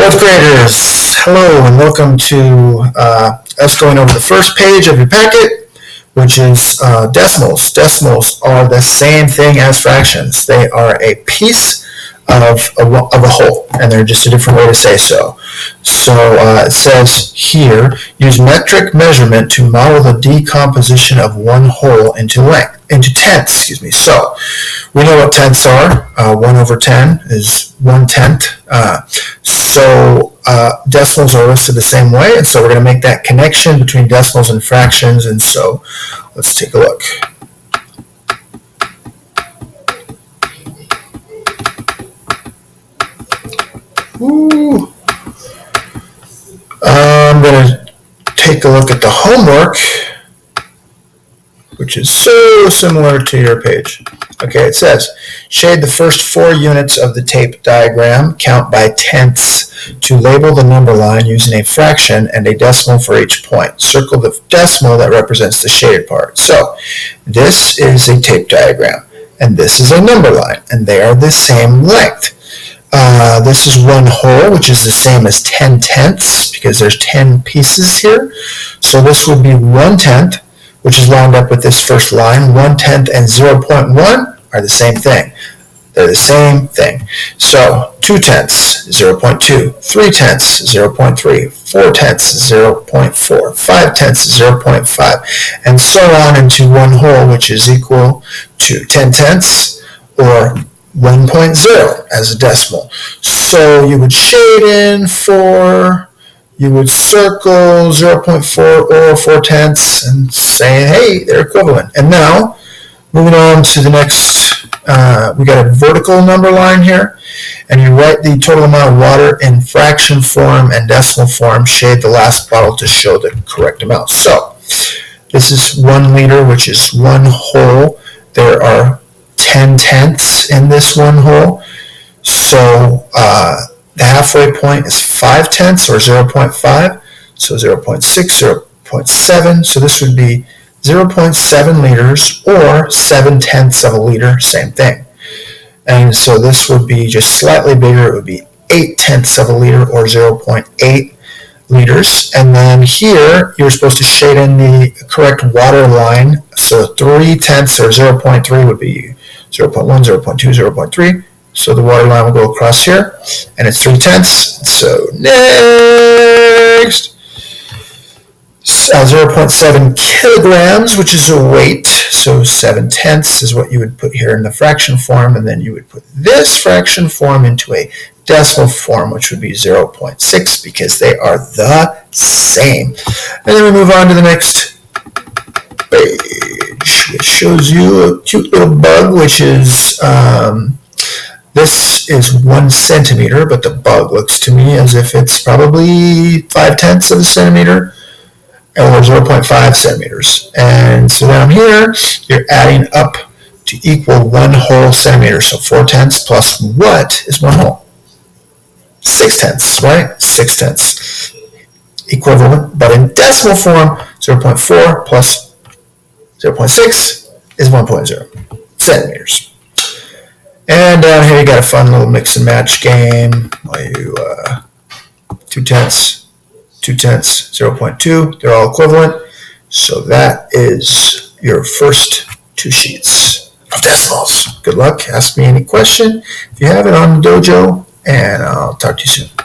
Fourth graders, hello and welcome to us going over the first page of your packet, which is decimals. Decimals are the same thing as fractions. They are a piece of a whole, and they're just a different way to say so. So it says here, use metric measurement to model the decomposition of one whole into tenths. So we know what tenths are. 1 over 10 is 1/10. So decimals are listed the same way, and so we're going to make that connection between decimals and fractions, and so let's take a look. Ooh. I'm going to take a look at the homework, which is so similar to your page. Okay, it says, shade the first 4 units of the tape diagram, count by tenths to label the number line using a fraction and a decimal for each point. Circle the decimal that represents the shaded part. So this is a tape diagram, and this is a number line, and they are the same length. This is one whole, which is the same as 10 tenths, because there's 10 pieces here. So this would be 1/10, which is lined up with this first line. 1/10 and 0.1 are the same thing. They're the same thing. So 2 tenths, 0.2, 3 tenths, 0.3, 4 tenths, 0.4, 5 tenths, 0.5, and so on into one whole, which is equal to 10 tenths or 1.0 as a decimal. So you would shade in 4, you would circle 0.4 or 4 tenths and say, hey, they're equivalent. And now, moving on to the next, we got a vertical number line here, and you write the total amount of water in fraction form and decimal form, shade the last bottle to show the correct amount. So this is 1 liter, which is one whole. There are 10 tenths in this one whole. So the halfway point is 5 tenths or 0.5. So 0.6, 0.7. So this would be 0.7 liters or 7 tenths of a liter, same thing. And so this would be just slightly bigger. It would be 8 tenths of a liter or 0.8 liters. And then here, you're supposed to shade in the correct water line. So 3 tenths or 0.3 would be 0.1, 0.2, 0.3. So the water line will go across here, and it's 3 tenths. So next, 0.7 kilograms, which is a weight. So 7 tenths is what you would put here in the fraction form, and then you would put this fraction form into a decimal form, which would be 0.6, because they are the same. And then we move on to the next page, which shows you a cute little bug, which is, this is 1 centimeter, but the bug looks to me as if it's probably 5 tenths of a centimeter, or 0.5 centimeters. And so down here, you're adding up to equal 1 whole centimeter. So 4 tenths plus what is 1 whole? 6 tenths, right? 6 tenths. Equivalent, but in decimal form, 0.4 plus 0.6 is 1.0 centimeters. And down here you got a fun little mix and match game. 2 tenths, 2 tenths, 0.2. They're all equivalent. So that is your first 2 sheets of decimals. Good luck. Ask me any question if you have it on the dojo, and I'll talk to you soon.